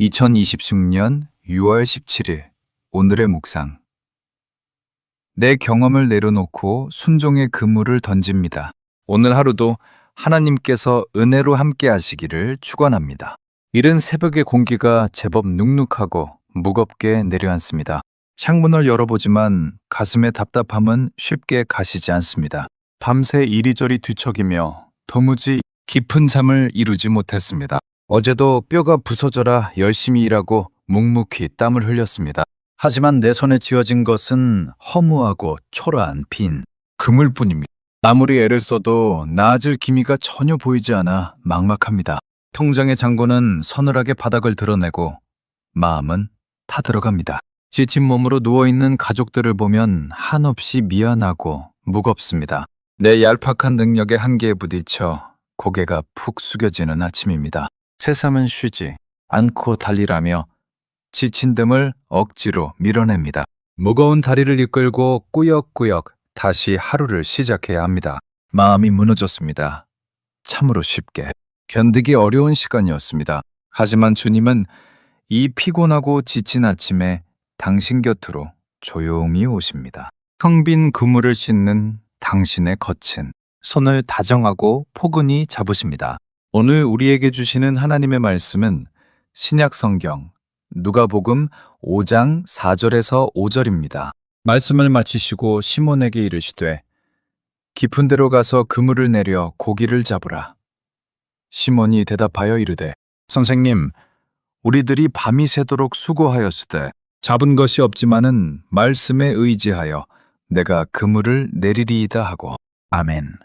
2026년 6월 17일 오늘의 묵상. 내 경험을 내려놓고 순종의 그물을 던집니다. 오늘 하루도 하나님께서 은혜로 함께 하시기를 축원합니다. 이른 새벽의 공기가 제법 눅눅하고 무겁게 내려앉습니다. 창문을 열어보지만 가슴의 답답함은 쉽게 가시지 않습니다. 밤새 이리저리 뒤척이며 도무지 깊은 잠을 이루지 못했습니다. 어제도 뼈가 부서져라 열심히 일하고 묵묵히 땀을 흘렸습니다. 하지만 내 손에 쥐어진 것은 허무하고 초라한 빈 그물뿐입니다. 아무리 애를 써도 나아질 기미가 전혀 보이지 않아 막막합니다. 통장의 잔고는 서늘하게 바닥을 드러내고 마음은 타들어갑니다. 지친 몸으로 누워있는 가족들을 보면 한없이 미안하고 무겁습니다. 내 얄팍한 능력의 한계에 부딪혀 고개가 푹 숙여지는 아침입니다. 새삼은 쉬지 않고 달리라며 지친 뜸을 억지로 밀어냅니다. 무거운 다리를 이끌고 꾸역꾸역 다시 하루를 시작해야 합니다. 마음이 무너졌습니다. 참으로 쉽게 견디기 어려운 시간이었습니다. 하지만 주님은 이 피곤하고 지친 아침에 당신 곁으로 조용히 오십니다. 텅 빈 그물을 씻는 당신의 거친 손을 다정하고 포근히 잡으십니다. 오늘 우리에게 주시는 하나님의 말씀은 신약 성경 누가복음 5장 4절에서 5절입니다. 말씀을 마치시고 시몬에게 이르시되 깊은 데로 가서 그물을 내려 고기를 잡으라. 시몬이 대답하여 이르되 선생님, 우리들이 밤이 새도록 수고하였으되 잡은 것이 없지만은 말씀에 의지하여 내가 그물을 내리리이다 하고. 아멘.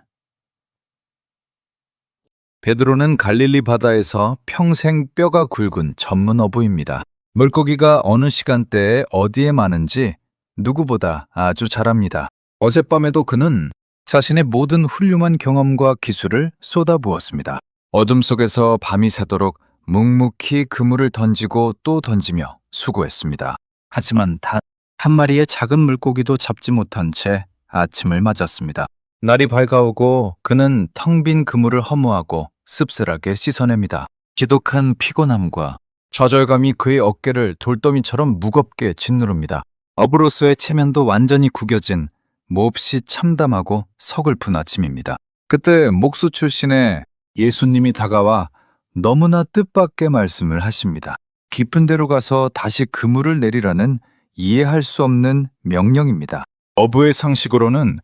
베드로는 갈릴리 바다에서 평생 뼈가 굵은 전문 어부입니다. 물고기가 어느 시간대에 어디에 많은지 누구보다 아주 잘 압니다. 어젯밤에도 그는 자신의 모든 훌륭한 경험과 기술을 쏟아부었습니다. 어둠 속에서 밤이 새도록 묵묵히 그물을 던지고 또 던지며 수고했습니다. 하지만 단 한 마리의 작은 물고기도 잡지 못한 채 아침을 맞았습니다. 날이 밝아오고 그는 텅 빈 그물을 허무하고 씁쓸하게 씻어냅니다. 지독한 피곤함과 좌절감이 그의 어깨를 돌더미처럼 무겁게 짓누릅니다. 어부로서의 체면도 완전히 구겨진 몹시 참담하고 서글픈 아침입니다. 그때 목수 출신의 예수님이 다가와 너무나 뜻밖의 말씀을 하십니다. 깊은 데로 가서 다시 그물을 내리라는 이해할 수 없는 명령입니다. 어부의 상식으로는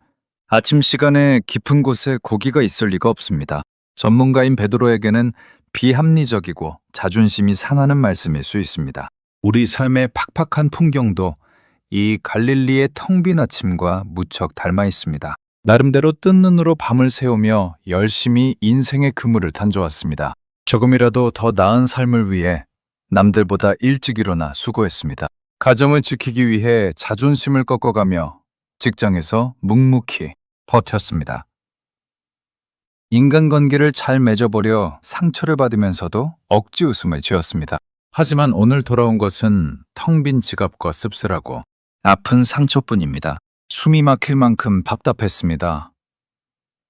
아침 시간에 깊은 곳에 고기가 있을 리가 없습니다. 전문가인 베드로에게는 비합리적이고 자존심이 상하는 말씀일 수 있습니다. 우리 삶의 팍팍한 풍경도 이 갈릴리의 텅 빈 아침과 무척 닮아 있습니다. 나름대로 뜬 눈으로 밤을 새우며 열심히 인생의 그물을 던져왔습니다. 조금이라도 더 나은 삶을 위해 남들보다 일찍 일어나 수고했습니다. 가정을 지키기 위해 자존심을 꺾어가며 직장에서 묵묵히 버텼습니다. 인간관계를 잘 맺어보려 상처를 받으면서도 억지 웃음을 지었습니다. 하지만 오늘 돌아온 것은 텅 빈 지갑과 씁쓸하고 아픈 상처뿐입니다. 숨이 막힐 만큼 답답했습니다.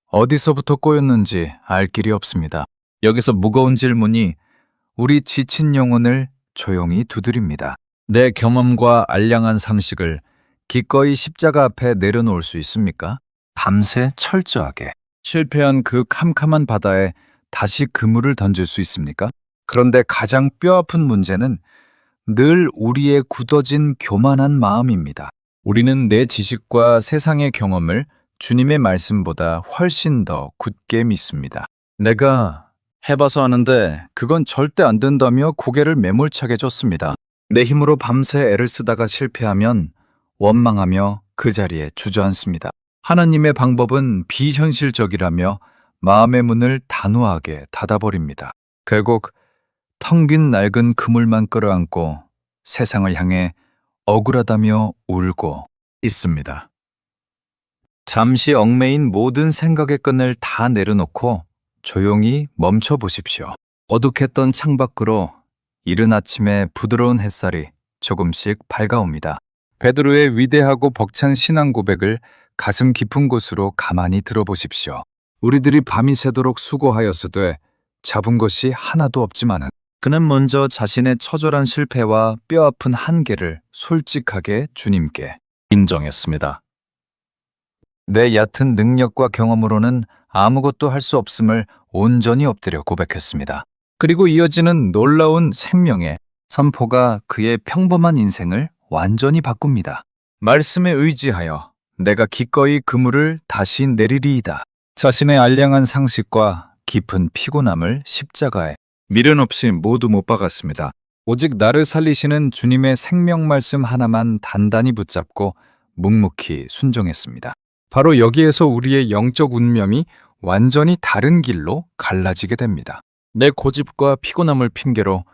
어디서부터 꼬였는지 알 길이 없습니다. 여기서 무거운 질문이 우리 지친 영혼을 조용히 두드립니다. 내 경험과 알량한 상식을 기꺼이 십자가 앞에 내려놓을 수 있습니까? 밤새 철저하게 실패한 그 캄캄한 바다에 다시 그물을 던질 수 있습니까? 그런데 가장 뼈아픈 문제는 늘 우리의 굳어진 교만한 마음입니다. 우리는 내 지식과 세상의 경험을 주님의 말씀보다 훨씬 더 굳게 믿습니다. 내가 해봐서 아는데 그건 절대 안 된다며 고개를 매몰차게 줬습니다. 내 힘으로 밤새 애를 쓰다가 실패하면 원망하며 그 자리에 주저앉습니다. 하나님의 방법은 비현실적이라며 마음의 문을 단호하게 닫아버립니다. 결국 텅 빈 낡은 그물만 끌어안고 세상을 향해 억울하다며 울고 있습니다. 잠시 얽매인 모든 생각의 끈을 다 내려놓고 조용히 멈춰 보십시오. 어둑했던 창밖으로 이른 아침에 부드러운 햇살이 조금씩 밝아옵니다. 베드로의 위대하고 벅찬 신앙 고백을 가슴 깊은 곳으로 가만히 들어보십시오. 우리들이 밤이 새도록 수고하였으되 잡은 것이 하나도 없지만은 그는 먼저 자신의 처절한 실패와 뼈아픈 한계를 솔직하게 주님께 인정했습니다. 내 얕은 능력과 경험으로는 아무것도 할 수 없음을 온전히 엎드려 고백했습니다. 그리고 이어지는 놀라운 생명의 선포가 그의 평범한 인생을 완전히 바꿉니다. 말씀에 의지하여 내가 기꺼이 그물을 다시 내리리이다. 자신의 알량한 상식과 깊은 피곤함을 십자가에 미련 없이 모두 못 박았습니다. 오직 나를 살리시는 주님의 생명 말씀 하나만 단단히 붙잡고 묵묵히 순종했습니다. 바로 여기에서 우리의 영적 운명이 완전히 다른 길로 갈라지게 됩니다. 내 고집과 피곤함을 핑계로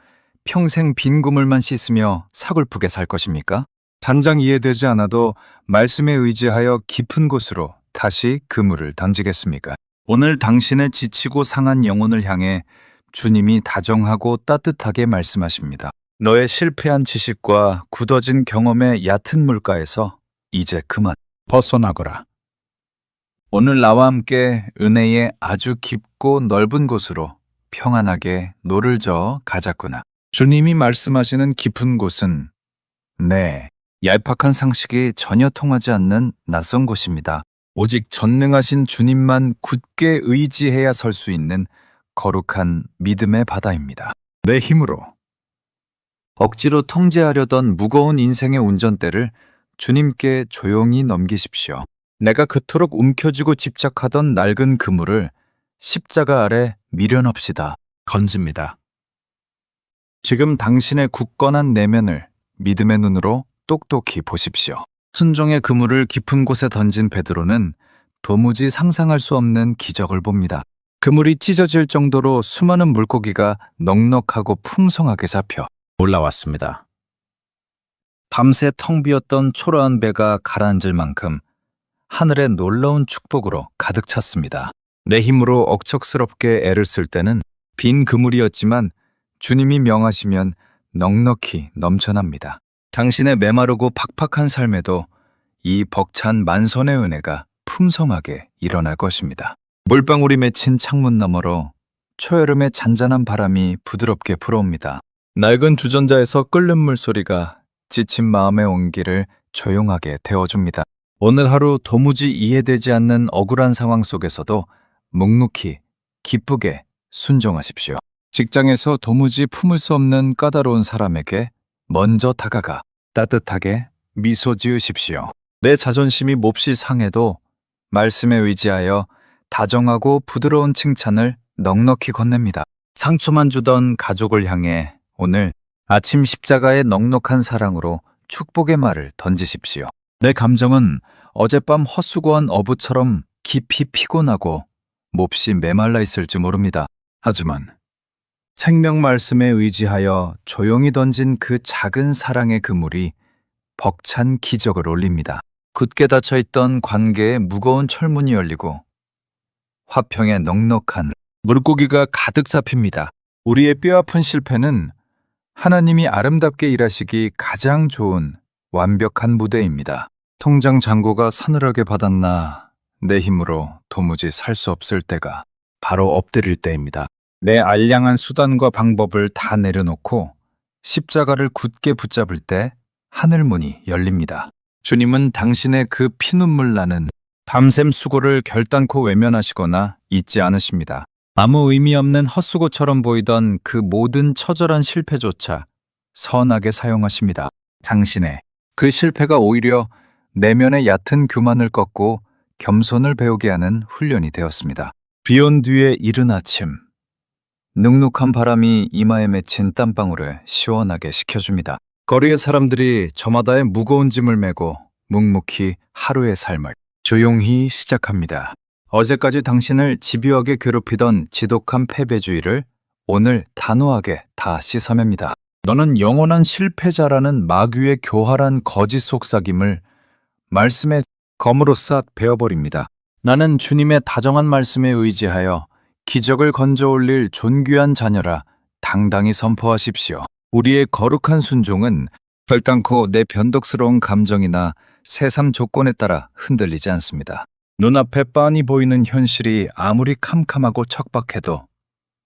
평생 빈 그물만 씻으며 사골프게 살 것입니까? 당장 이해되지 않아도 말씀에 의지하여 깊은 곳으로 다시 그물을 던지겠습니까? 오늘 당신의 지치고 상한 영혼을 향해 주님이 다정하고 따뜻하게 말씀하십니다. 너의 실패한 지식과 굳어진 경험의 얕은 물가에서 이제 그만 벗어나거라. 오늘 나와 함께 은혜의 아주 깊고 넓은 곳으로 평안하게 노를 저어 가자꾸나. 주님이 말씀하시는 깊은 곳은 얄팍한 상식이 전혀 통하지 않는 낯선 곳입니다. 오직 전능하신 주님만 굳게 의지해야 설 수 있는 거룩한 믿음의 바다입니다. 내 힘으로 억지로 통제하려던 무거운 인생의 운전대를 주님께 조용히 넘기십시오. 내가 그토록 움켜쥐고 집착하던 낡은 그물을 십자가 아래 미련없이다 건집니다. 지금 당신의 굳건한 내면을 믿음의 눈으로 똑똑히 보십시오. 순종의 그물을 깊은 곳에 던진 베드로는 도무지 상상할 수 없는 기적을 봅니다. 그물이 찢어질 정도로 수많은 물고기가 넉넉하고 풍성하게 잡혀 올라왔습니다. 밤새 텅 비었던 초라한 배가 가라앉을 만큼 하늘의 놀라운 축복으로 가득 찼습니다. 내 힘으로 억척스럽게 애를 쓸 때는 빈 그물이었지만 주님이 명하시면 넉넉히 넘쳐납니다. 당신의 메마르고 팍팍한 삶에도 이 벅찬 만선의 은혜가 풍성하게 일어날 것입니다. 물방울이 맺힌 창문 너머로 초여름의 잔잔한 바람이 부드럽게 불어옵니다. 낡은 주전자에서 끓는 물소리가 지친 마음의 온기를 조용하게 데워줍니다. 오늘 하루 도무지 이해되지 않는 억울한 상황 속에서도 묵묵히 기쁘게 순종하십시오. 직장에서 도무지 품을 수 없는 까다로운 사람에게 먼저 다가가 따뜻하게 미소 지으십시오. 내 자존심이 몹시 상해도 말씀에 의지하여 다정하고 부드러운 칭찬을 넉넉히 건넵니다. 상처만 주던 가족을 향해 오늘 아침 십자가의 넉넉한 사랑으로 축복의 말을 던지십시오. 내 감정은 어젯밤 헛수고한 어부처럼 깊이 피곤하고 몹시 메말라 있을지 모릅니다. 하지만 생명 말씀에 의지하여 조용히 던진 그 작은 사랑의 그물이 벅찬 기적을 올립니다. 굳게 닫혀있던 관계의 무거운 철문이 열리고 화평에 넉넉한 물고기가 가득 잡힙니다. 우리의 뼈아픈 실패는 하나님이 아름답게 일하시기 가장 좋은 완벽한 무대입니다. 통장 잔고가 사늘하게 받았나 내 힘으로 도무지 살 수 없을 때가 바로 엎드릴 때입니다. 내 알량한 수단과 방법을 다 내려놓고 십자가를 굳게 붙잡을 때 하늘문이 열립니다. 주님은 당신의 그 피눈물 나는 밤샘 수고를 결단코 외면하시거나 잊지 않으십니다. 아무 의미 없는 헛수고처럼 보이던 그 모든 처절한 실패조차 선하게 사용하십니다. 당신의 그 실패가 오히려 내면의 얕은 교만을 꺾고 겸손을 배우게 하는 훈련이 되었습니다. 비온 뒤의 이른 아침, 눅눅한 바람이 이마에 맺힌 땀방울을 시원하게 식혀줍니다. 거리의 사람들이 저마다의 무거운 짐을 메고 묵묵히 하루의 삶을 조용히 시작합니다. 어제까지 당신을 집요하게 괴롭히던 지독한 패배주의를 오늘 단호하게 다 씻어냅니다. 너는 영원한 실패자라는 마귀의 교활한 거짓 속삭임을 말씀의 검으로 싹 베어버립니다. 나는 주님의 다정한 말씀에 의지하여 기적을 건져 올릴 존귀한 자녀라 당당히 선포하십시오. 우리의 거룩한 순종은 결단코 내 변덕스러운 감정이나 새삼 조건에 따라 흔들리지 않습니다. 눈앞에 빤히 보이는 현실이 아무리 캄캄하고 척박해도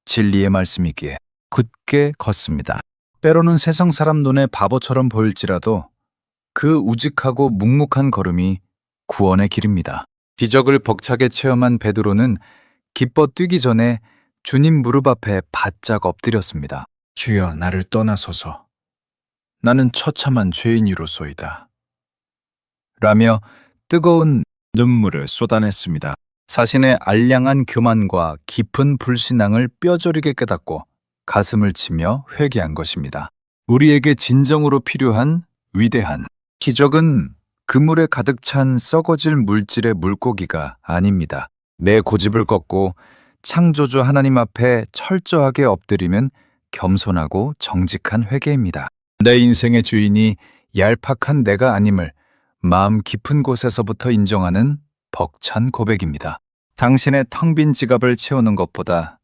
진리의 말씀이기에 굳게 걷습니다. 때로는 세상 사람 눈에 바보처럼 보일지라도 그 우직하고 묵묵한 걸음이 구원의 길입니다. 기적을 벅차게 체험한 베드로는 기뻐 뛰기 전에 주님 무릎 앞에 바짝 엎드렸습니다. 주여, 나를 떠나소서. 나는 처참한 죄인이로소이다. 라며 뜨거운 눈물을 쏟아냈습니다. 자신의 알량한 교만과 깊은 불신앙을 뼈저리게 깨닫고 가슴을 치며 회개한 것입니다. 우리에게 진정으로 필요한 위대한 기적은 그물에 가득 찬 썩어질 물질의 물고기가 아닙니다. 내 고집을 꺾고 창조주 하나님 앞에 철저하게 엎드리면 겸손하고 정직한 회개입니다. 내 인생의 주인이 얄팍한 내가 아님을 마음 깊은 곳에서부터 인정하는 벅찬 고백입니다. 당신의 텅 빈 지갑을 채우는 것보다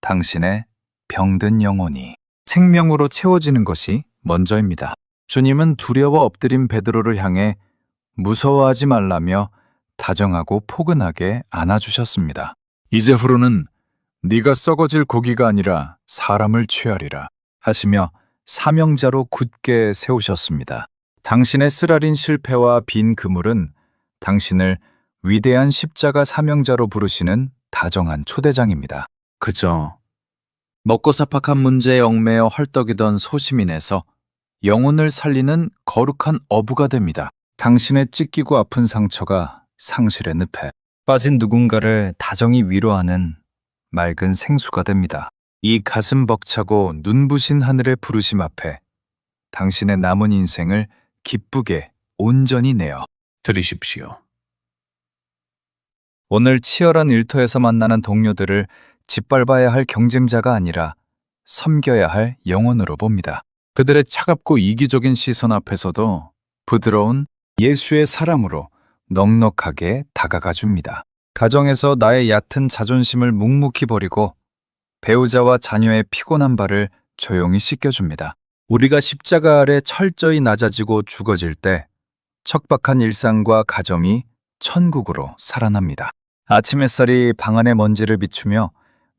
당신의 병든 영혼이 생명으로 채워지는 것이 먼저입니다. 주님은 두려워 엎드린 베드로를 향해 무서워하지 말라며 다정하고 포근하게 안아주셨습니다. 이제후로는 네가 썩어질 고기가 아니라 사람을 취하리라 하시며 사명자로 굳게 세우셨습니다. 당신의 쓰라린 실패와 빈 그물은 당신을 위대한 십자가 사명자로 부르시는 다정한 초대장입니다. 그저 먹고 사팍한 문제에 얽매여 헐떡이던 소시민에서 영혼을 살리는 거룩한 어부가 됩니다. 당신의 찢기고 아픈 상처가 상실의 늪에 빠진 누군가를 다정히 위로하는 맑은 생수가 됩니다. 이 가슴 벅차고 눈부신 하늘의 부르심 앞에 당신의 남은 인생을 기쁘게 온전히 내어 드리십시오. 오늘 치열한 일터에서 만나는 동료들을 짓밟아야 할 경쟁자가 아니라 섬겨야 할 영혼으로 봅니다. 그들의 차갑고 이기적인 시선 앞에서도 부드러운 예수의 사랑으로 넉넉하게 다가가 줍니다. 가정에서 나의 얕은 자존심을 묵묵히 버리고 배우자와 자녀의 피곤한 발을 조용히 씻겨줍니다. 우리가 십자가 아래 철저히 낮아지고 죽어질 때 척박한 일상과 가정이 천국으로 살아납니다. 아침 햇살이 방 안의 먼지를 비추며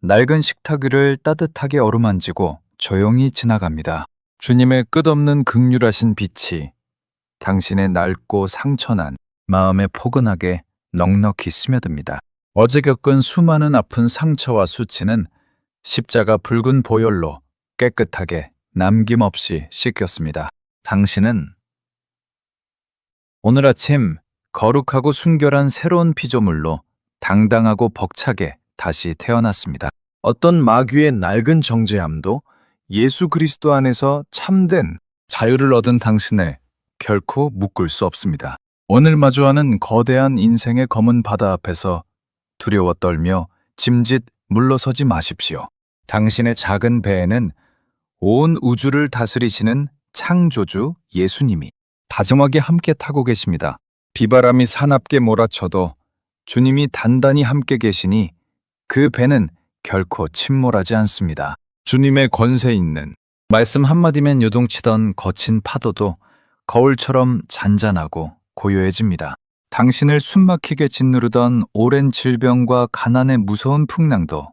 낡은 식탁 위를 따뜻하게 어루만지고 조용히 지나갑니다. 주님의 끝없는 긍휼하신 빛이 당신의 낡고 상처난 마음에 포근하게 넉넉히 스며듭니다. 어제 겪은 수많은 아픈 상처와 수치는 십자가 붉은 보혈로 깨끗하게 남김없이 씻겼습니다. 당신은 오늘 아침 거룩하고 순결한 새로운 피조물로 당당하고 벅차게 다시 태어났습니다. 어떤 마귀의 낡은 정죄함도 예수 그리스도 안에서 참된 자유를 얻은 당신을 결코 묶을 수 없습니다. 오늘 마주하는 거대한 인생의 검은 바다 앞에서 두려워 떨며 짐짓 물러서지 마십시오. 당신의 작은 배에는 온 우주를 다스리시는 창조주 예수님이 다정하게 함께 타고 계십니다. 비바람이 사납게 몰아쳐도 주님이 단단히 함께 계시니 그 배는 결코 침몰하지 않습니다. 주님의 권세 있는 말씀 한마디면 요동치던 거친 파도도 거울처럼 잔잔하고 고요해집니다. 당신을 숨막히게 짓누르던 오랜 질병과 가난의 무서운 풍랑도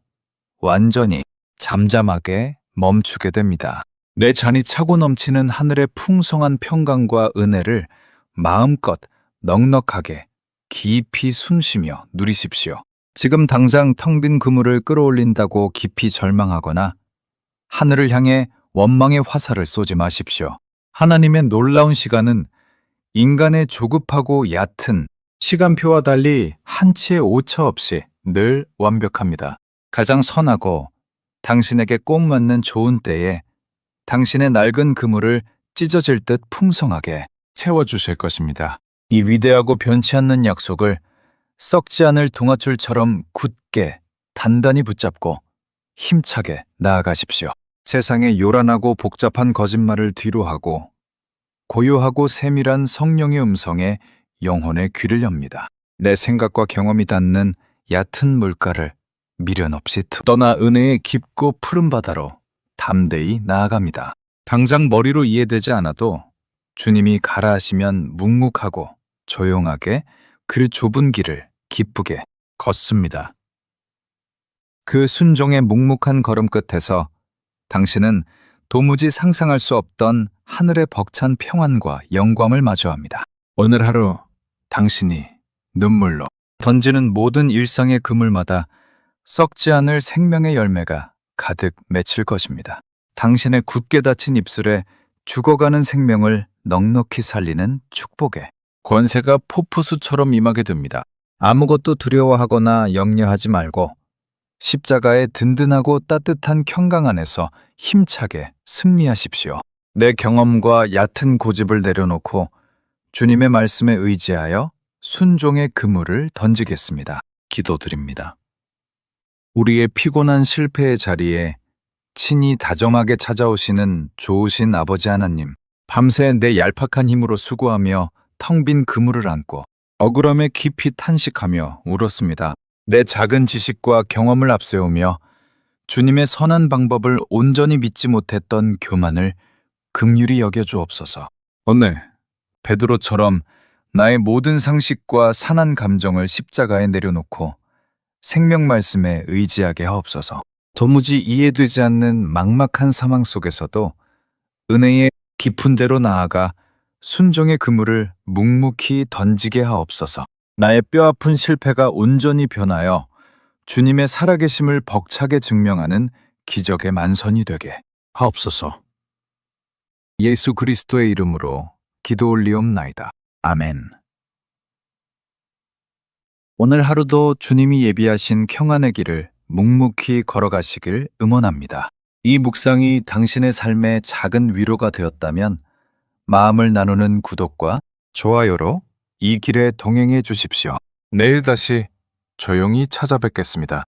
완전히 잠잠하게 멈추게 됩니다. 내 잔이 차고 넘치는 하늘의 풍성한 평강과 은혜를 마음껏 넉넉하게 깊이 숨쉬며 누리십시오. 지금 당장 텅 빈 그물을 끌어올린다고 깊이 절망하거나 하늘을 향해 원망의 화살을 쏘지 마십시오. 하나님의 놀라운 시간은 인간의 조급하고 얕은 시간표와 달리 한치의 오차 없이 늘 완벽합니다. 가장 선하고 당신에게 꼭 맞는 좋은 때에 당신의 낡은 그물을 찢어질 듯 풍성하게 채워주실 것입니다. 이 위대하고 변치 않는 약속을 썩지 않을 동아줄처럼 굳게 단단히 붙잡고 힘차게 나아가십시오. 세상의 요란하고 복잡한 거짓말을 뒤로하고 고요하고 세밀한 성령의 음성에 영혼의 귀를 엽니다. 내 생각과 경험이 닿는 얕은 물가를 미련 없이 떠나 은혜의 깊고 푸른 바다로 담대히 나아갑니다. 당장 머리로 이해되지 않아도 주님이 가라 하시면 묵묵하고 조용하게 그 좁은 길을 기쁘게 걷습니다. 그 순종의 묵묵한 걸음 끝에서 당신은 도무지 상상할 수 없던 하늘의 벅찬 평안과 영광을 마주합니다. 오늘 하루 당신이 눈물로 던지는 모든 일상의 그물마다 썩지 않을 생명의 열매가 가득 맺힐 것입니다. 당신의 굳게 닫힌 입술에 죽어가는 생명을 넉넉히 살리는 축복에 권세가 폭포수처럼 임하게 됩니다. 아무것도 두려워하거나 염려하지 말고 십자가의 든든하고 따뜻한 평강 안에서 힘차게 승리하십시오. 내 경험과 얕은 고집을 내려놓고 주님의 말씀에 의지하여 순종의 그물을 던지겠습니다. 기도드립니다. 우리의 피곤한 실패의 자리에 친히 다정하게 찾아오시는 좋으신 아버지 하나님, 밤새 내 얄팍한 힘으로 수고하며 텅 빈 그물을 안고 억울함에 깊이 탄식하며 울었습니다. 내 작은 지식과 경험을 앞세우며 주님의 선한 방법을 온전히 믿지 못했던 교만을 긍휼히 여겨주옵소서. 오늘 베드로처럼 나의 모든 상식과 산한 감정을 십자가에 내려놓고 생명 말씀에 의지하게 하옵소서. 도무지 이해되지 않는 막막한 상황 속에서도 은혜의 깊은 데로 나아가 순종의 그물을 묵묵히 던지게 하옵소서. 나의 뼈아픈 실패가 온전히 변하여 주님의 살아계심을 벅차게 증명하는 기적의 만선이 되게 하옵소서. 예수 그리스도의 이름으로 기도 올리옵나이다. 아멘. 오늘 하루도 주님이 예비하신 평안의 길을 묵묵히 걸어가시길 응원합니다. 이 묵상이 당신의 삶에 작은 위로가 되었다면 마음을 나누는 구독과 좋아요로 이 길에 동행해 주십시오. 내일 다시 조용히 찾아뵙겠습니다.